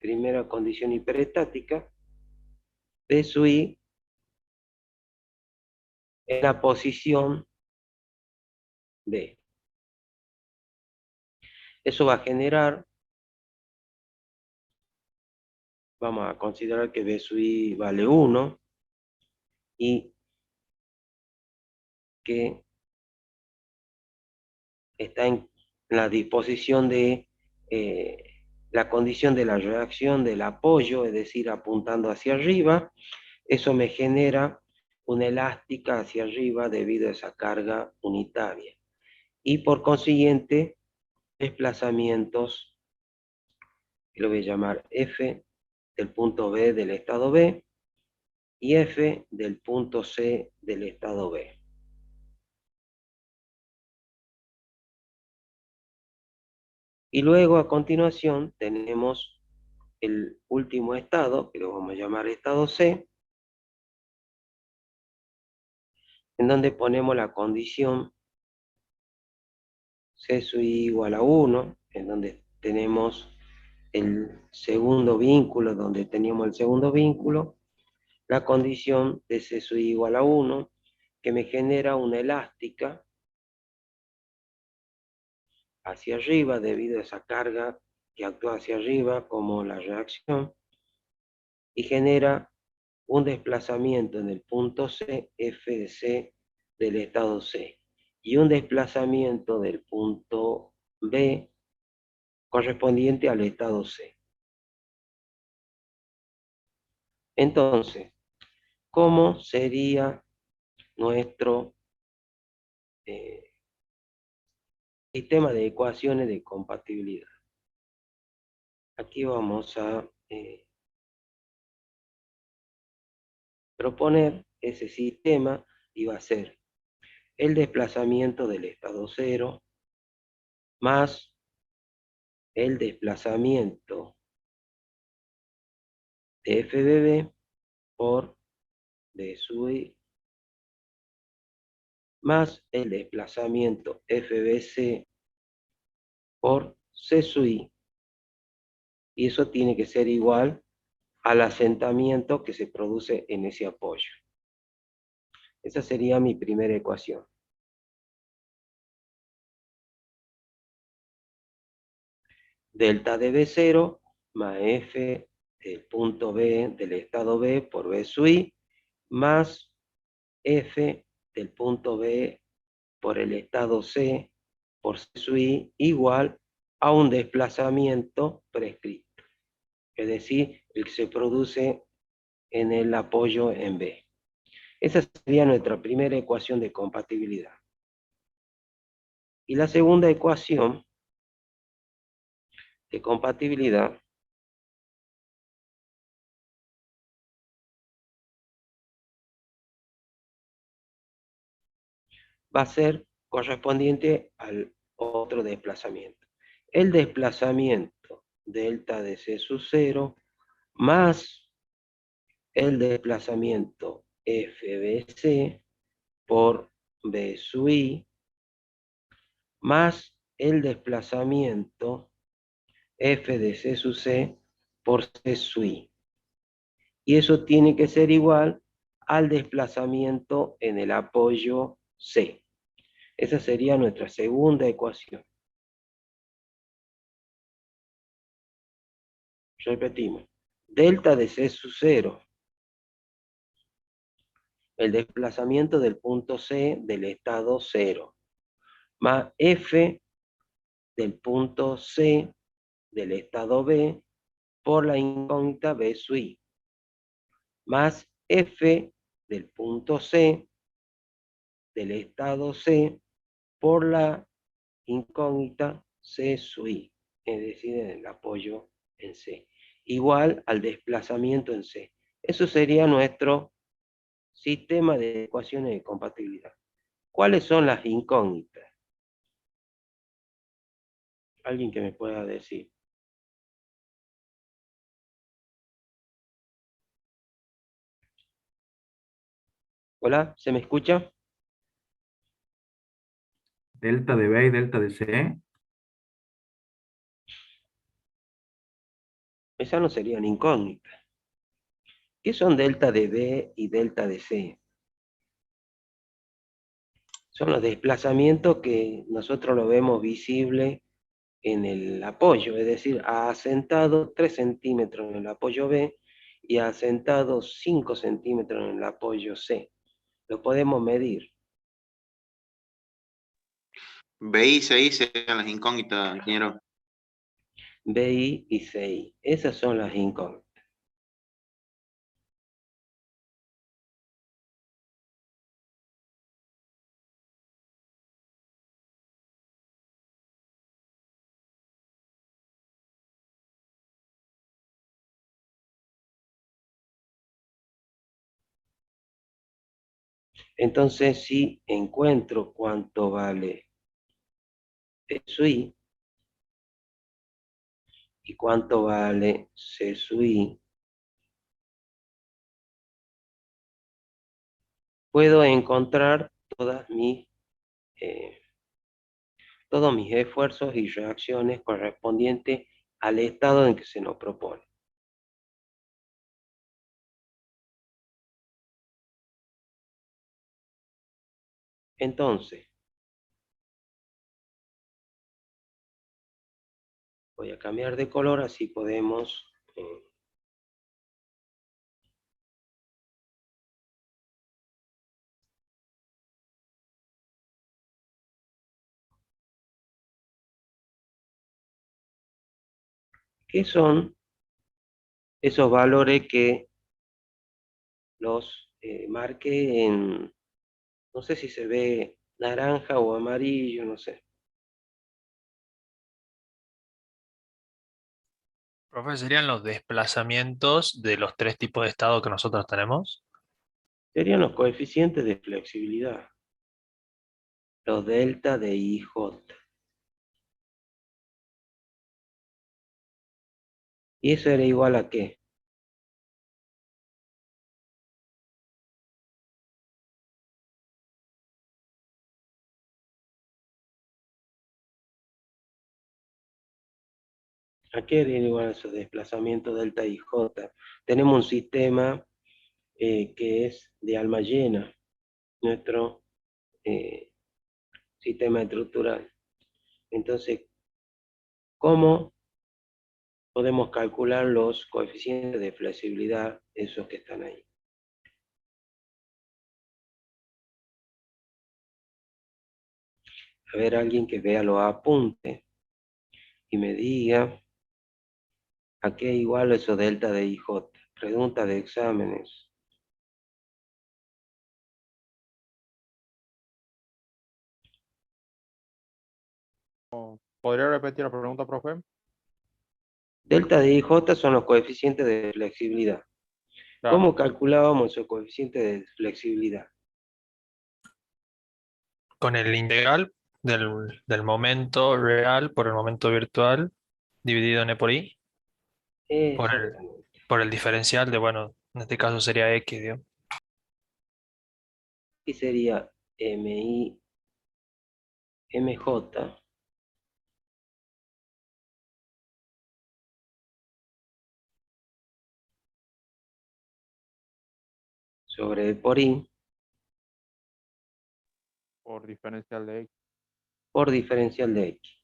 primera condición hiperestática, B sub I en la posición B. Eso va a generar, vamos a considerar que B sub I vale 1 y que está en la disposición de la condición de la reacción del apoyo, es decir, apuntando hacia arriba. Eso me genera una elástica hacia arriba debido a esa carga unitaria. Y por consiguiente, desplazamientos, que lo voy a llamar F del punto B del estado B y F del punto C del estado B. Y luego a continuación tenemos el último estado, que lo vamos a llamar estado C, en donde ponemos la condición C sub I igual a 1, en donde tenemos el segundo vínculo, la condición de C sub I igual a 1, que me genera una elástica hacia arriba debido a esa carga que actúa hacia arriba como la reacción, y genera un desplazamiento en el punto C, F de C del estado C, y un desplazamiento del punto B correspondiente al estado C. Entonces, ¿cómo sería nuestro sistema de ecuaciones de compatibilidad? Aquí vamos a proponer ese sistema y va a ser el desplazamiento del estado 0 más el desplazamiento de FBB por D sub I más el desplazamiento FBC por C sub I. Y eso tiene que ser igual al asentamiento que se produce en ese apoyo. Esa sería mi primera ecuación. Delta de B0 más F del punto B del estado B por B sub I más F del punto B por el estado C por C sub I igual a un desplazamiento prescrito, es decir, el que se produce en el apoyo en B. Esa sería nuestra primera ecuación de compatibilidad. Y la segunda ecuación de compatibilidad va a ser correspondiente al otro desplazamiento. El desplazamiento delta de C sub 0 más el desplazamiento FBC por B sub I más el desplazamiento F de C sub C por C sub I. Y eso tiene que ser igual al desplazamiento en el apoyo C. Esa sería nuestra segunda ecuación. Repetimos. Delta de C sub 0, el desplazamiento del punto C del estado 0, más F del punto C del estado B por la incógnita B sub I, más F del punto C del estado C por la incógnita C sub I, es decir, en el apoyo en C, igual al desplazamiento en C. Eso sería nuestro sistema de ecuaciones de compatibilidad. ¿Cuáles son las incógnitas? ¿Alguien que me pueda decir? ¿Hola? ¿Se me escucha? Delta de B y delta de C. Esas no serían incógnitas. ¿Qué son delta de B y delta de C? Son los desplazamientos que nosotros lo vemos visible en el apoyo, es decir, ha asentado 3 centímetros en el apoyo B y ha asentado 5 centímetros en el apoyo C. Lo podemos medir. B y C serían las incógnitas, ingeniero. BI y CI. Esas son las incógnitas. Entonces, si encuentro cuánto vale P sub I y cuánto vale C sub I, puedo encontrar eh, todos mis esfuerzos y reacciones correspondientes al estado en que se nos propone. Entonces, voy a cambiar de color, así podemos... ¿qué son esos valores que los marqué en... no sé si se ve naranja o amarillo, no sé. Profe, ¿serían los desplazamientos de los tres tipos de estado que nosotros tenemos? Serían los coeficientes de flexibilidad, los delta de IJ. ¿Y eso era igual a qué? ¿A qué era igual esos desplazamientos delta y J? Tenemos un sistema que es de alma llena, nuestro eh, sistema estructural. Entonces, ¿cómo podemos calcular los coeficientes de flexibilidad, esos que están ahí? A ver, alguien que vea los apuntes y me diga a qué igual eso delta de IJ. Pregunta de exámenes. ¿Podría repetir la pregunta, profe? Delta de IJ son los coeficientes de flexibilidad. Claro. ¿Cómo calculábamos esos coeficientes de flexibilidad? Con el integral del momento real por el momento virtual dividido en E por I, por el, Exactamente. por el diferencial de, bueno, en este caso sería X, ¿dio? Y sería MI, MJ sobre E por I Por diferencial de X. por diferencial de X.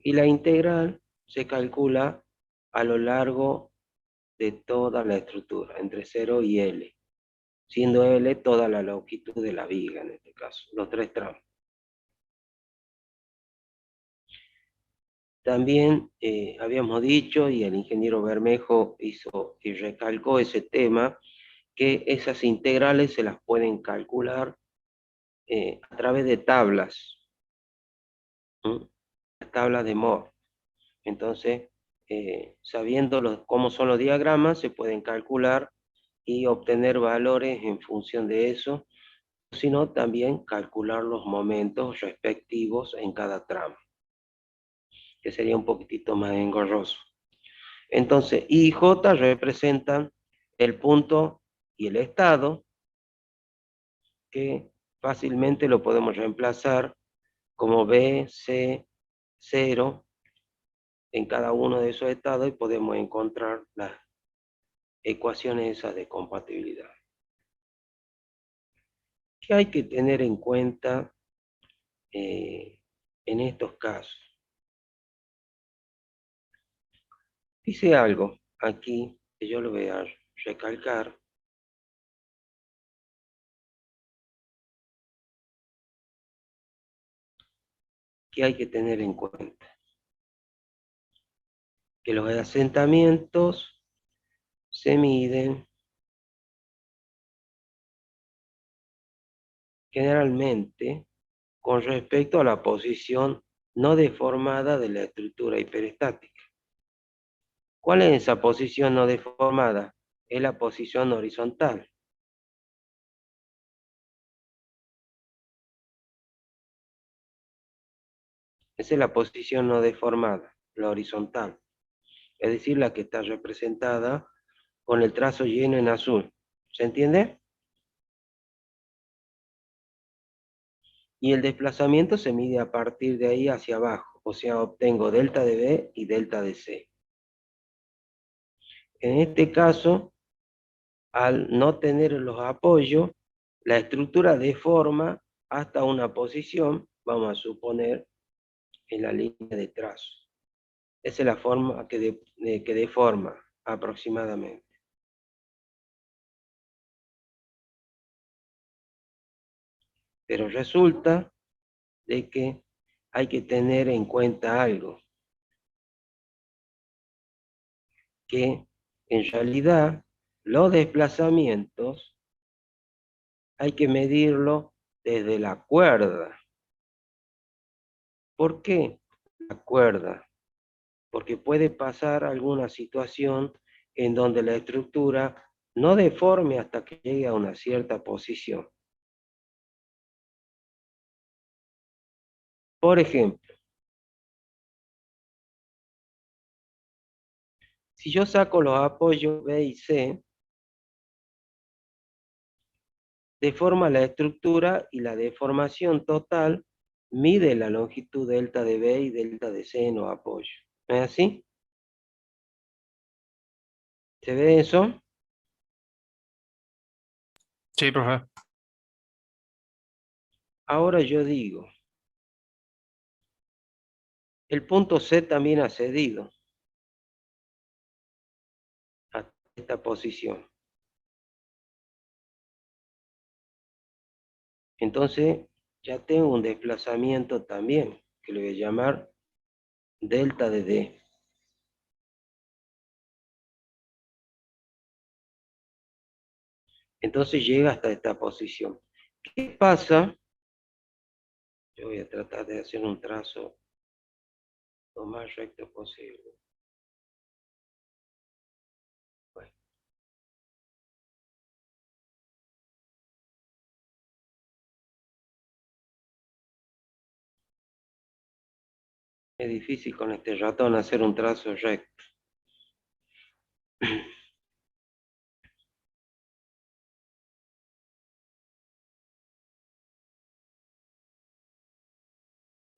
Y la integral se calcula a lo largo de toda la estructura, entre 0 y L, siendo L toda la longitud de la viga en este caso, los tres tramos. También habíamos dicho, y el ingeniero Bermejo hizo y recalcó ese tema, que esas integrales se las pueden calcular a través de tablas, ¿sí? Las tablas de Moore. Entonces, sabiendo cómo son los diagramas, se pueden calcular y obtener valores en función de eso, sino también calcular los momentos respectivos en cada tramo, que sería un poquitito más engorroso. Entonces, I y J representan el punto y el estado, que fácilmente lo podemos reemplazar como B, C, 0, en cada uno de esos estados y podemos encontrar las ecuaciones esas de compatibilidad. ¿Qué hay que tener en cuenta en estos casos? Dice algo aquí que yo lo voy a recalcar. Que hay que tener en cuenta. Que los asentamientos se miden generalmente con respecto a la posición no deformada de la estructura hiperestática. ¿Cuál es esa posición no deformada? Es la posición horizontal. Esa es la posición no deformada, la horizontal. Es decir, la que está representada con el trazo lleno en azul. ¿Se entiende? Y el desplazamiento se mide a partir de ahí hacia abajo. O sea, obtengo delta de B y delta de C. En este caso, al no tener los apoyos, la estructura deforma hasta una posición, vamos a suponer, en la línea de trazo. Esa es la forma que deforma aproximadamente. Pero resulta de que hay que tener en cuenta algo, que en realidad los desplazamientos hay que medirlo desde la cuerda. ¿Por qué la cuerda? Porque puede pasar alguna situación en donde la estructura no deforme hasta que llegue a una cierta posición. Por ejemplo, si yo saco los apoyos B y C, deforma la estructura y la deformación total mide la longitud delta de B y delta de C en los apoyos. ¿No es así? ¿Se ve eso? Sí, profe. Ahora yo digo, el punto C también ha cedido a esta posición. Entonces ya tengo un desplazamiento también, que le voy a llamar delta de D. Entonces llega hasta esta posición. ¿Qué pasa? Yo voy a tratar de hacer un trazo lo más recto posible. Bueno. Es difícil con este ratón hacer un trazo recto.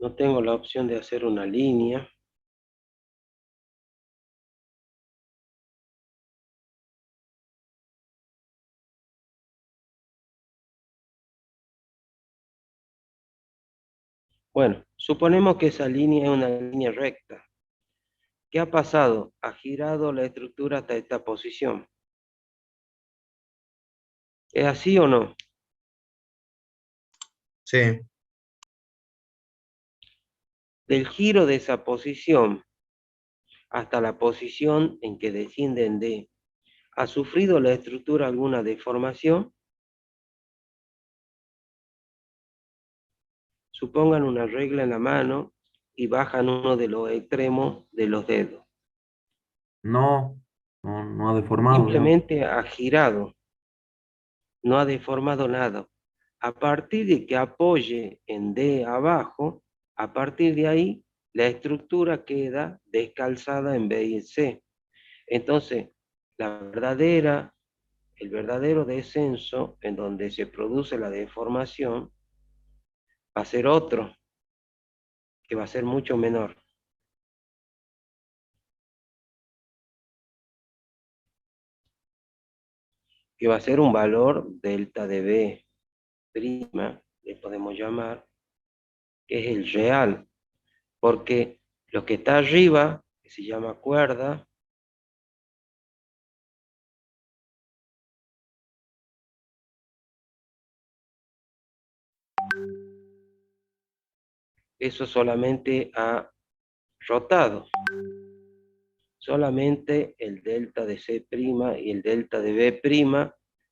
No tengo la opción de hacer una línea. Bueno, suponemos que esa línea es una línea recta. ¿Qué ha pasado? Ha girado la estructura hasta esta posición. ¿Es así o no? Sí. Del giro de esa posición hasta la posición en que desciende en D, ¿ha sufrido la estructura alguna deformación? Supongan una regla en la mano y bajan uno de los extremos de los dedos. No, no ha deformado, digamos. Simplemente ha girado, no ha deformado nada. A partir de que apoye en D abajo, a partir de ahí, la estructura queda descalzada en B y C. Entonces, el verdadero descenso en donde se produce la deformación va a ser otro, que va a ser mucho menor. que va a ser un valor delta de B prima, le podemos llamar, que es el real, porque lo que está arriba, que se llama cuerda, eso solamente ha rotado. Solamente el delta de C' y el delta de B'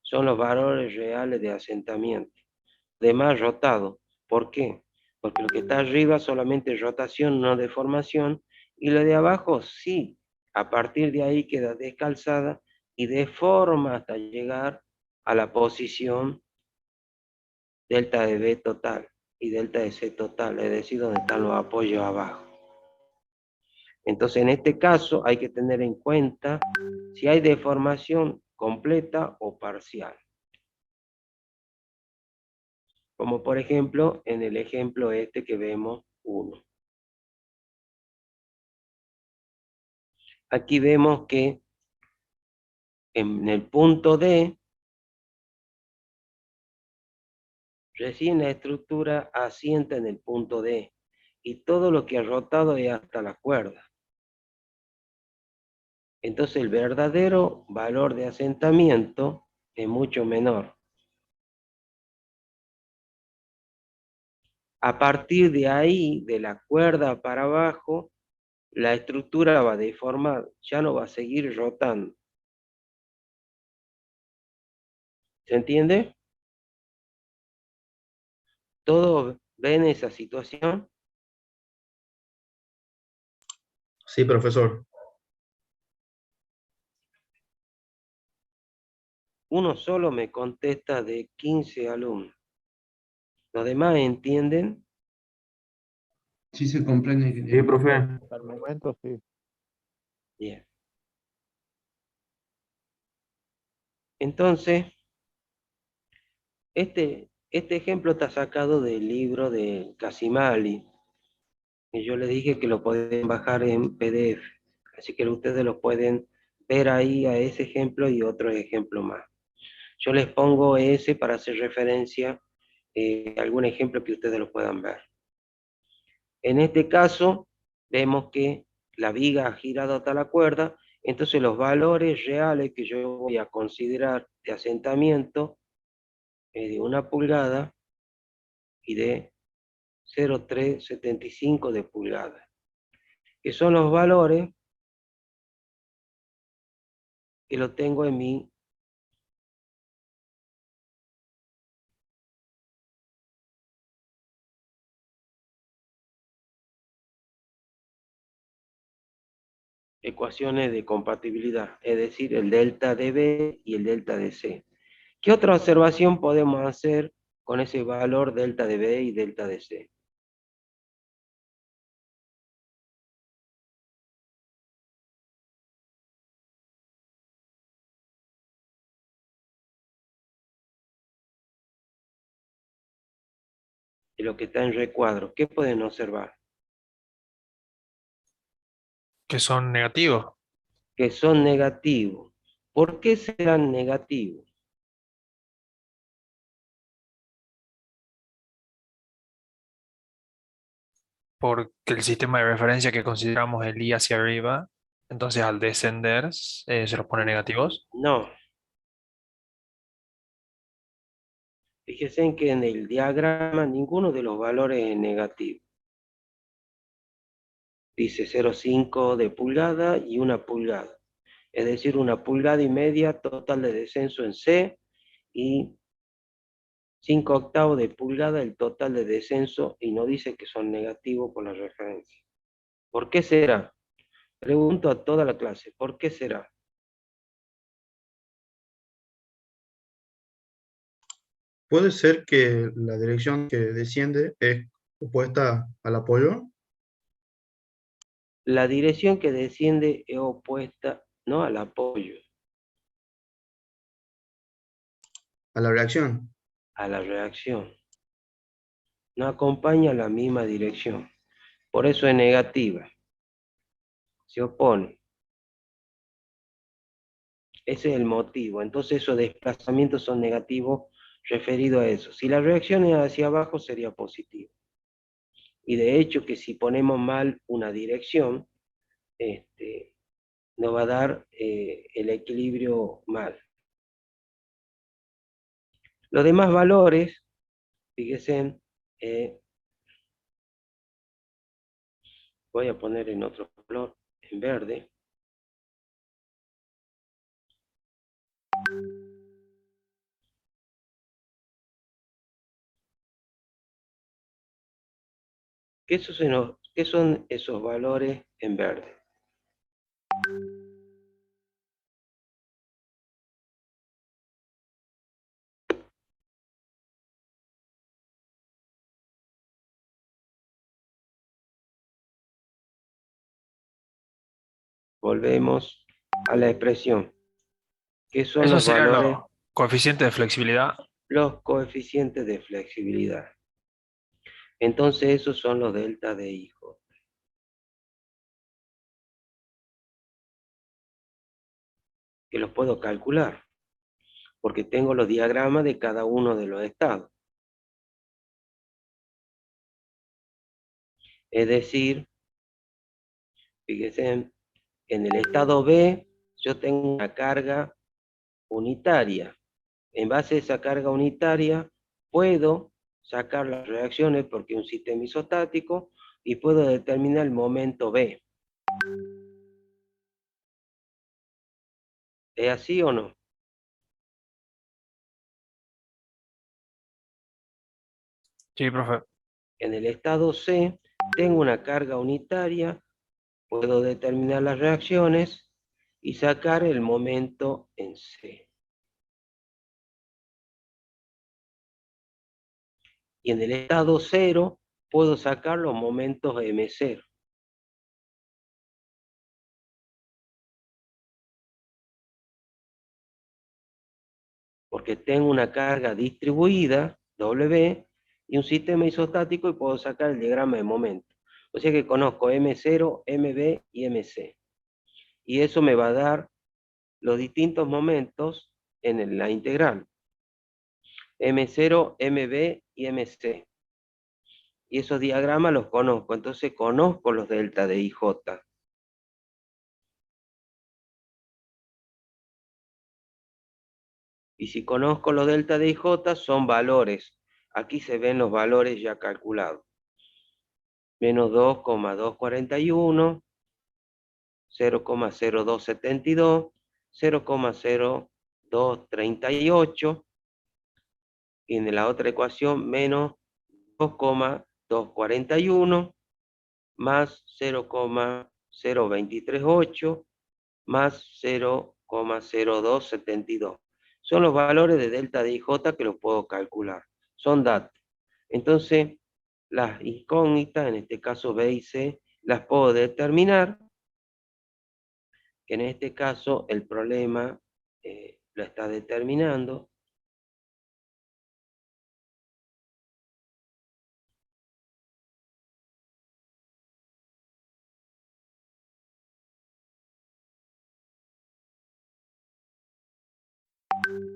son los valores reales de asentamiento. Demás rotado. ¿Por qué? Porque lo que está arriba solamente es rotación, no deformación, y lo de abajo sí. A partir de ahí queda descalzada y deforma hasta llegar a la posición delta de B total y delta de C total, es decir, donde están los apoyos abajo. Entonces, en este caso hay que tener en cuenta si hay deformación completa o parcial. Como por ejemplo, en el ejemplo este que vemos 1. Aquí vemos que en el punto D, recién la estructura asienta en el punto D. Y todo lo que ha rotado es hasta la cuerda. Entonces el verdadero valor de asentamiento es mucho menor. A partir de ahí, de la cuerda para abajo, la estructura va a deformar, ya no va a seguir rotando. ¿Se entiende? ¿Todos ven esa situación? Sí, profesor. Uno solo me contesta de 15 alumnos. ¿Los demás entienden? Sí se comprende, Sí, ingeniero. profe. Hasta el momento sí. Bien. Entonces, este ejemplo está sacado del libro de Casimali. Y yo les dije que lo pueden bajar en PDF. Así que ustedes lo pueden ver ahí a ese ejemplo y otro ejemplo más. Yo les pongo ese para hacer referencia a algún ejemplo que ustedes lo puedan ver. En este caso, vemos que la viga ha girado hasta la cuerda, entonces los valores reales que yo voy a considerar de asentamiento es de 1 pulgada y de 0,375 de pulgada, que son los valores que lo tengo en mi ecuaciones de compatibilidad, es decir, el delta de B y el delta de C. ¿Qué otra observación podemos hacer con ese valor delta de B y delta de C? De lo que está en recuadro, ¿qué pueden observar? Que son negativos. Que son negativos. ¿Por qué serán negativos? Porque el sistema de referencia que consideramos el I hacia arriba, entonces al descender se los pone negativos. No. Fíjense en que en el diagrama ninguno de los valores es negativo. Dice 0,5 de pulgada y 1 pulgada. Es decir, 1,5 pulgadas total de descenso en C y 5/8 de pulgada el total de descenso, y no dice que son negativos por la referencia. ¿Por qué será? Pregunto a toda la clase, ¿por qué será? ¿Puede ser que la dirección que desciende es opuesta al apoyo? La dirección que desciende es opuesta, no al apoyo, A la reacción. a la reacción. No acompaña la misma dirección. Por eso es negativa. Se opone. Ese es el motivo. Entonces esos desplazamientos son negativos referidos a eso. Si la reacción es hacia abajo sería positivo. Y de hecho que si ponemos mal una dirección, nos va a dar el equilibrio mal. Los demás valores, fíjense, voy a poner en otro color, en verde. ¿Qué son esos valores en verde? Volvemos a la expresión. ¿Qué son Esos los serían valores? los coeficientes de flexibilidad. Los coeficientes de flexibilidad. Entonces esos son los delta de hijo. Que los puedo calcular, porque tengo los diagramas de cada uno de los estados. Es decir, fíjense, en el estado B yo tengo una carga unitaria. En base a esa carga unitaria puedo sacar las reacciones porque es un sistema isostático y puedo determinar el momento B. ¿Es así o no? Sí, profe. En el estado C tengo una carga unitaria, puedo determinar las reacciones y sacar el momento en C. Y en el estado 0 puedo sacar los momentos M0. Porque tengo una carga distribuida, W, y un sistema isostático y puedo sacar el diagrama de momento. O sea que conozco M0, MB y MC. Y eso me va a dar los distintos momentos en la integral. M0, MB y MC. Y esos diagramas los conozco, entonces conozco los delta de IJ. Y si conozco los delta de IJ, son valores. Aquí se ven los valores ya calculados. Menos 2,241, 0,0272, 0,0238, y en la otra ecuación menos 2,241 más 0,0238 más 0,0272. Son los valores de delta de IJ que los puedo calcular. Son datos. Entonces, las incógnitas, en este caso B y C, las puedo determinar. Que en este caso el problema lo está determinando.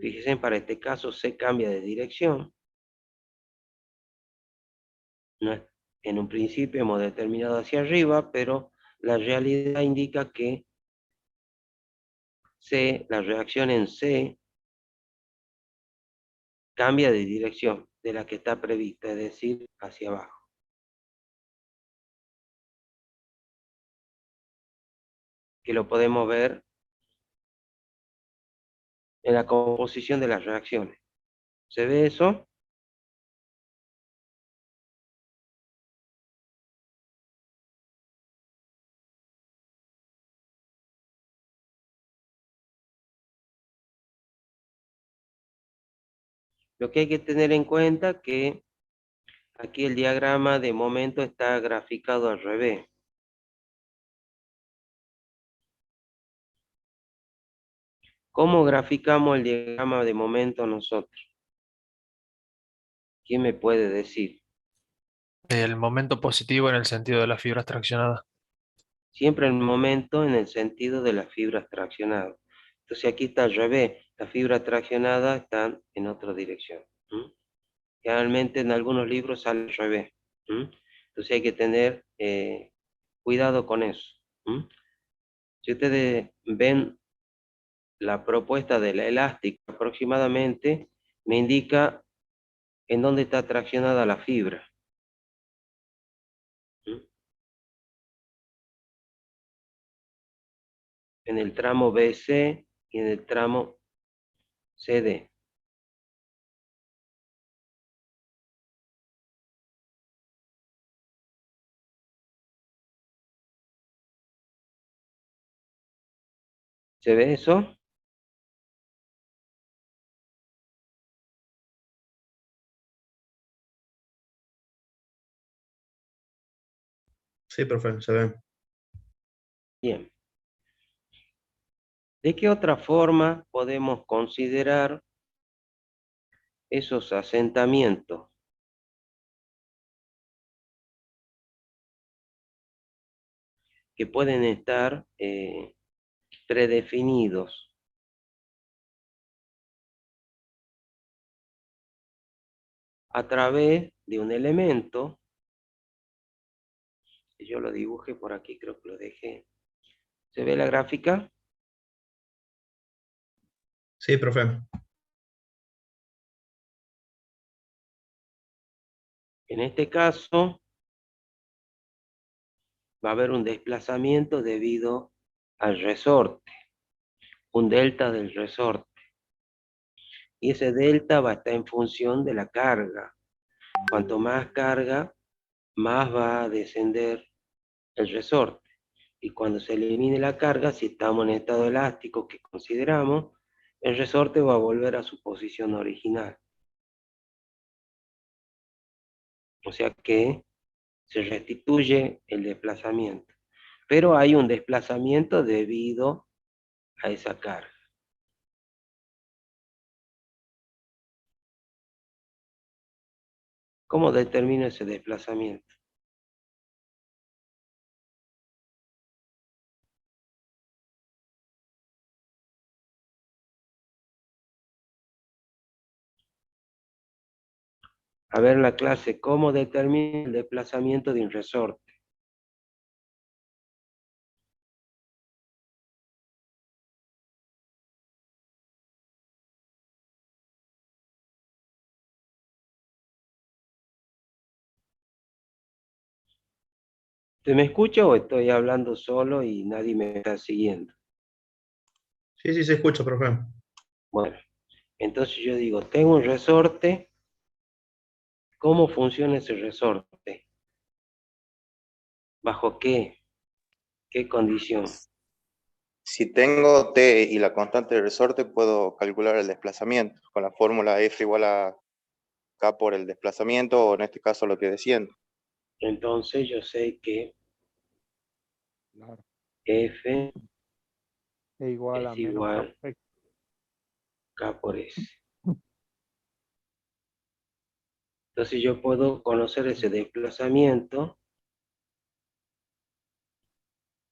Fíjense, para este caso C cambia de dirección. En un principio hemos determinado hacia arriba, pero la realidad indica que C, la reacción en C, cambia de dirección de la que está prevista, es decir, hacia abajo. Que lo podemos ver en la composición de las reacciones. ¿Se ve eso? Lo que hay que tener en cuenta es que aquí el diagrama de momento está graficado al revés. ¿Cómo graficamos el diagrama de momento nosotros? ¿Quién me puede decir? El momento positivo en el sentido de las fibras traccionadas. Siempre el momento en el sentido de las fibras traccionadas. Entonces aquí está al revés, la fibra traccionada está en otra dirección. Generalmente en algunos libros sale al revés. Entonces hay que tener cuidado con eso. Si ustedes ven la propuesta de la elástica aproximadamente, me indica en dónde está traccionada la fibra. En el tramo BC y en el tramo CD. ¿Se ve eso? Sí, profe, se ve. Bien. ¿De qué otra forma podemos considerar esos asentamientos? Que pueden estar predefinidos. A través de un elemento, que yo lo dibujé por aquí, creo que lo dejé. ¿Se ve la gráfica? Sí, profe. En este caso, va a haber un desplazamiento debido al resorte, un delta del resorte. Y ese delta va a estar en función de la carga. Cuanto más carga, más va a descender el resorte. Y cuando se elimine la carga, si estamos en estado elástico que consideramos, el resorte va a volver a su posición original. O sea que se restituye el desplazamiento. Pero hay un desplazamiento debido a esa carga. ¿Cómo determino ese desplazamiento? A ver la clase, ¿cómo determino el desplazamiento de un resorte? ¿Usted me escucha o estoy hablando solo y nadie me está siguiendo? Sí, sí, se escucha, profe. Bueno, entonces yo digo, tengo un resorte, ¿cómo funciona ese resorte? ¿Bajo qué? ¿Qué condición? Si tengo T y la constante de resorte, puedo calcular el desplazamiento con la fórmula F igual a K por el desplazamiento, o en este caso lo que desciende. Entonces yo sé que Claro. F E igual a es menos K igual por X. a K por S. Entonces yo puedo conocer ese desplazamiento.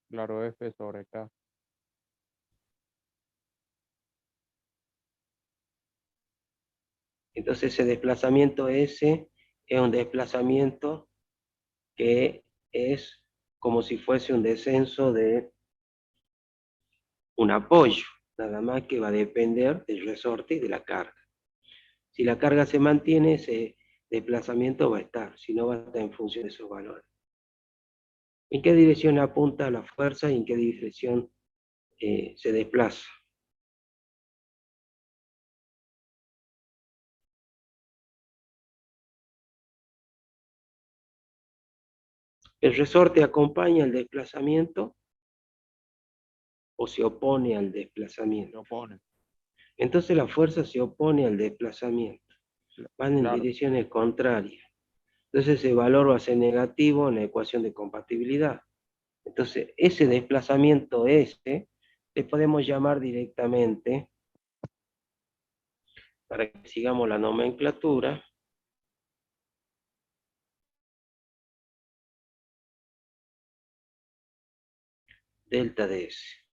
Claro, F sobre K. Entonces ese desplazamiento S es un desplazamiento que es como si fuese un descenso de un apoyo, nada más que va a depender del resorte y de la carga. Si la carga se mantiene, ese desplazamiento va a estar, si no va a estar en función de esos valores. ¿En qué dirección apunta la fuerza y en qué dirección se desplaza? ¿El resorte acompaña el desplazamiento o se opone al Se desplazamiento? opone. Entonces la fuerza se opone al desplazamiento. Van en Claro. direcciones contrarias. Entonces ese valor va a ser negativo en la ecuación de compatibilidad. Entonces ese desplazamiento S le podemos llamar directamente, para que sigamos la nomenclatura, delta de S.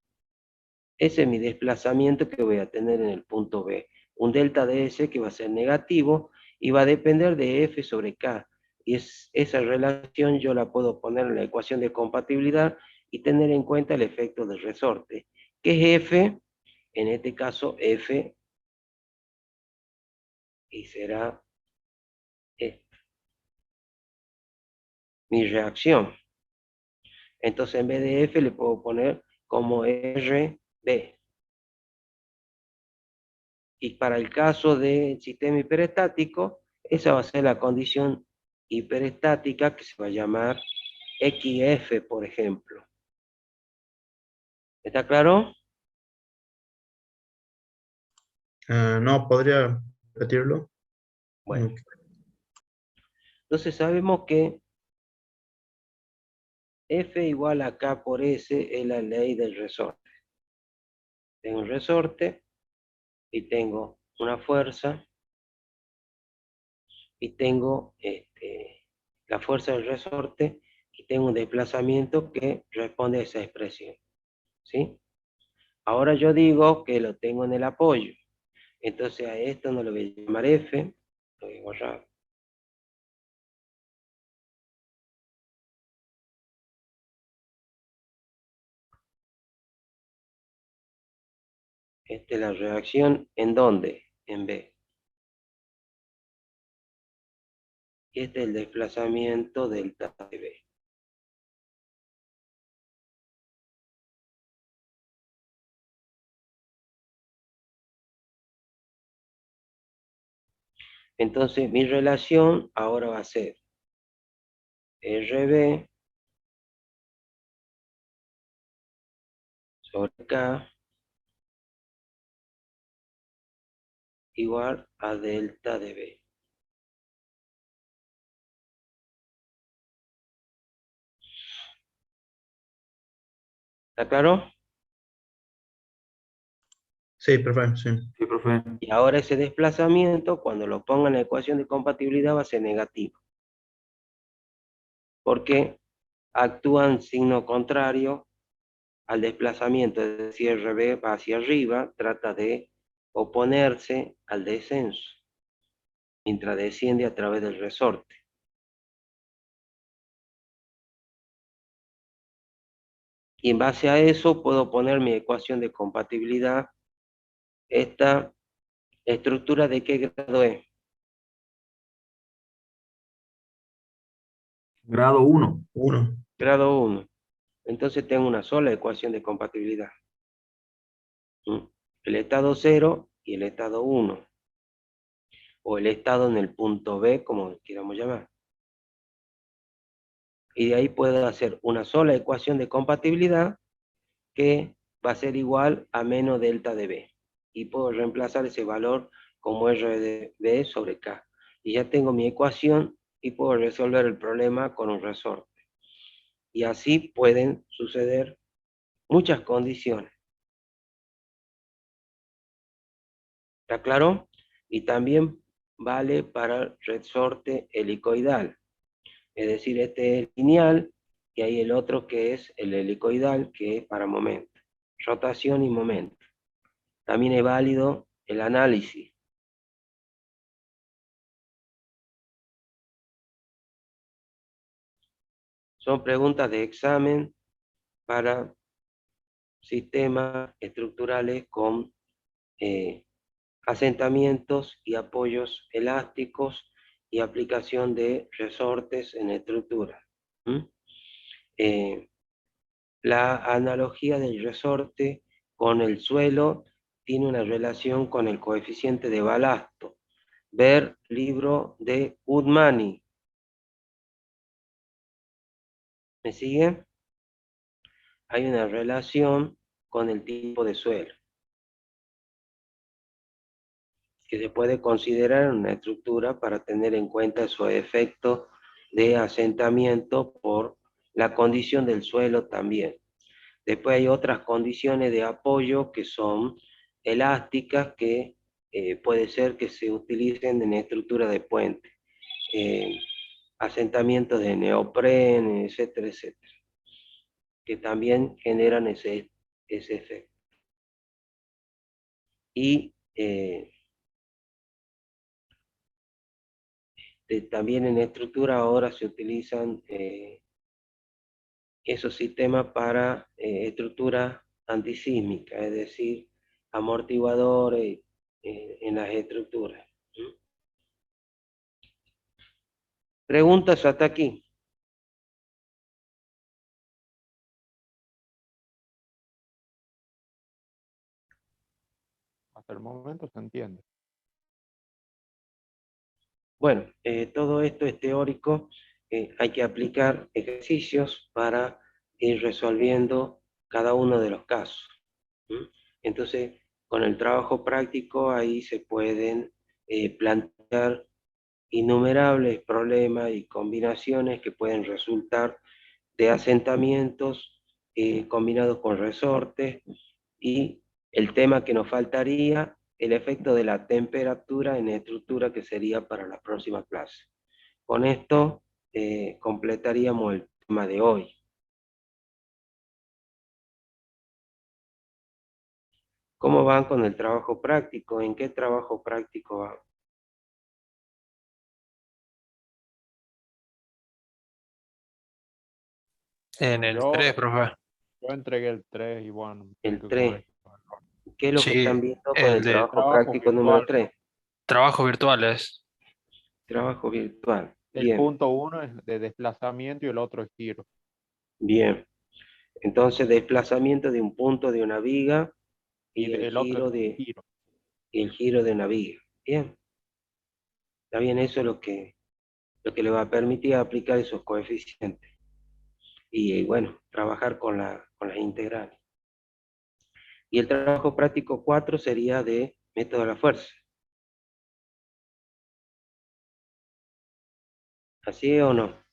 Ese es mi desplazamiento que voy a tener en el punto B. Un delta de S que va a ser negativo y va a depender de F sobre K. Y esa relación yo la puedo poner en la ecuación de compatibilidad y tener en cuenta el efecto del resorte. ¿Qué es F? En este caso F, y será mi reacción. Entonces en vez de F le puedo poner como RB. Y para el caso del sistema hiperestático, esa va a ser la condición hiperestática que se va a llamar XF, por ejemplo. ¿Está claro? No, ¿podría repetirlo? Bueno, Ok. entonces sabemos que F igual a K por S es la ley del resorte. Tengo un resorte y tengo una fuerza y tengo la fuerza del resorte y tengo un desplazamiento que responde a esa expresión. ¿Sí? Ahora yo digo que lo tengo en el apoyo. Entonces a esto no lo voy a llamar F, lo voy a borrar. Esta es la reacción, ¿en dónde? En B. Y este es el desplazamiento delta de B. Entonces mi relación ahora va a ser RB sobre K igual a delta de B. ¿Está claro? Sí, perfecto, sí. Sí, profe. Y ahora ese desplazamiento, cuando lo ponga en la ecuación de compatibilidad, va a ser negativo. Porque actúan signo contrario al desplazamiento, es decir, RB va hacia arriba, trata de oponerse al descenso, mientras desciende a través del resorte. Y en base a eso puedo poner mi ecuación de compatibilidad. Esta estructura, ¿de qué grado es? Grado 1. 1. Grado 1. Entonces tengo una sola ecuación de compatibilidad. El estado 0 y el estado 1. O el estado en el punto B, como queramos llamar. Y de ahí puedo hacer una sola ecuación de compatibilidad que va a ser igual a menos delta de B. Y puedo reemplazar ese valor como R de B sobre K. Y ya tengo mi ecuación y puedo resolver el problema con un resorte. Y así pueden suceder muchas condiciones. ¿Está claro? Y también vale para el resorte helicoidal. Es decir, este es lineal y hay el otro que es el helicoidal, que es para momento. Rotación y momento. También es válido el análisis. Son preguntas de examen para sistemas estructurales con asentamientos y apoyos elásticos y aplicación de resortes en estructura. La analogía del resorte con el suelo tiene una relación con el coeficiente de balasto. Ver libro de Udmani. ¿Me siguen? Hay una relación con el tipo de suelo que se puede considerar en una estructura para tener en cuenta su efecto de asentamiento por la condición del suelo también. Después hay otras condiciones de apoyo que son elásticas que puede ser que se utilicen en estructura de puente. Asentamientos de neopren, etcétera, etcétera, que también generan ese efecto. y también en estructura ahora se utilizan esos sistemas para estructura antisísmica, es decir, amortiguadores en las estructuras. ¿Mm? ¿Preguntas hasta aquí? Hasta el momento se entiende. Bueno, todo esto es teórico, hay que aplicar ejercicios para ir resolviendo cada uno de los casos. ¿Mm? Entonces, con el trabajo práctico ahí se pueden plantear innumerables problemas y combinaciones que pueden resultar de asentamientos combinados con resortes, y el tema que nos faltaría, el efecto de la temperatura en estructura, que sería para la próxima clase. Con esto completaríamos el tema de hoy. ¿Cómo van con el trabajo práctico? ¿En qué trabajo práctico van? En el Yo, 3, profe. yo entregué el 3 y bueno, tuve El que 3. corregir. ¿Qué es lo que están Sí, viendo con el el de trabajo Trabajo práctico número virtual. 3? trabajo virtuales. Trabajo virtual. El Bien, punto 1 es de desplazamiento y el otro es giro. bien. Entonces, desplazamiento de un punto de una viga y el El otro es giro de, giro. y el giro de una viga. Bien, está bien, eso es lo que le va a permitir aplicar esos coeficientes. Y bueno, trabajar con las integrales. Y el trabajo práctico 4 sería de método de la fuerza. ¿Así es o no?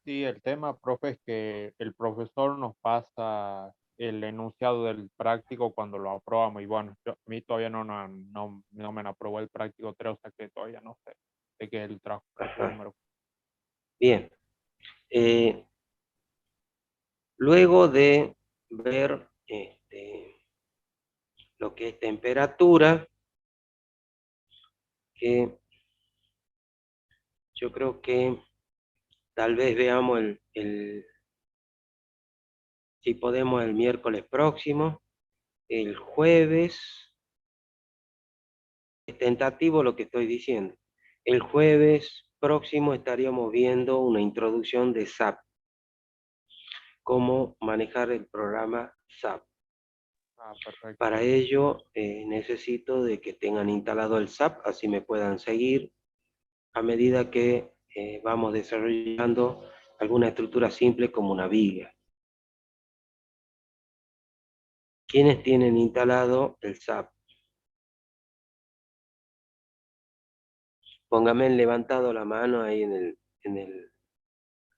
Sí, el tema, profe, es que el profesor nos pasa el enunciado del práctico cuando lo aprobamos. Y bueno, a mí todavía no me aprobó el práctico 3, o sea que todavía no sé de qué es el trabajo práctico Ajá. número. Bien. Luego de ver lo que es temperatura, que yo creo que tal vez veamos si podemos el miércoles próximo, el jueves, es tentativo lo que estoy diciendo. El jueves próximo estaríamos viendo una introducción de SAP, cómo manejar el programa SAP. Ah, perfecto. Para ello necesito de que tengan instalado el SAP, así me puedan seguir a medida que vamos desarrollando alguna estructura simple como una viga. ¿Quiénes tienen instalado el SAP? Póngame en levantado la mano ahí en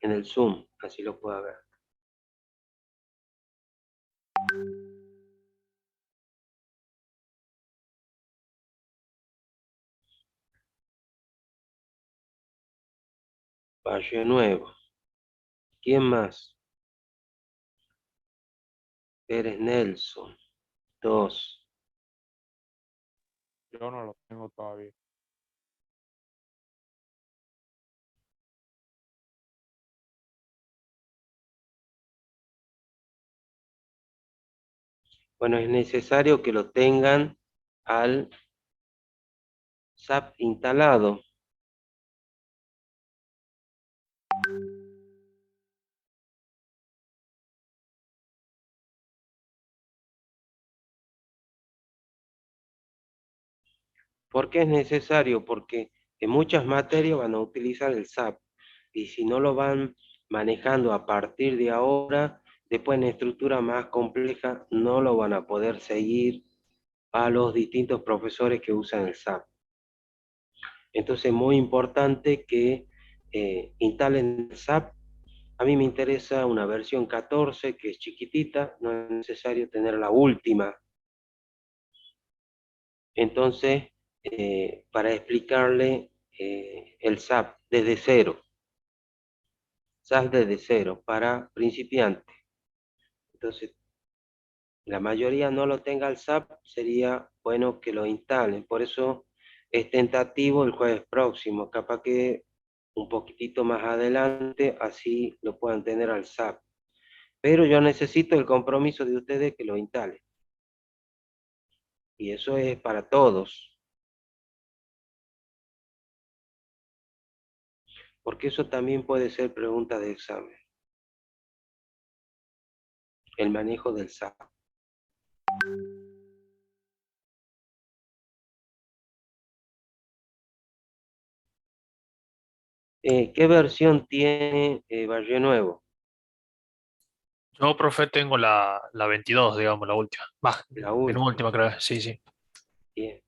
el Zoom, así lo pueda ver. Valle Nuevo. ¿Quién más? Pérez Nelson. 2. Yo no lo tengo todavía. Bueno, es necesario que lo tengan al SAP instalado. ¿Por qué es necesario? Porque en muchas materias van a utilizar el SAP, y si no lo van manejando a partir de ahora, después en estructura más compleja no lo van a poder seguir a los distintos profesores que usan el SAP. Entonces es muy importante que instalen el SAP. A mí me interesa una versión 14 que es chiquitita, no es necesario tener la última. Entonces, para explicarle el SAP desde cero, SAP desde cero para principiantes. Entonces, la mayoría no lo tenga el SAP, sería bueno que lo instalen. Por eso es tentativo el jueves próximo, capaz que un poquitito más adelante, así lo puedan tener al SAP. Pero yo necesito el compromiso de ustedes que lo instalen. Y eso es para todos. Porque eso también puede ser pregunta de examen. El manejo del SAP. ¿Qué versión tiene Barrio Nuevo? Yo, profe, tengo la 22, digamos, la última. Va, La última. penúltima, creo. Sí, sí. Bien.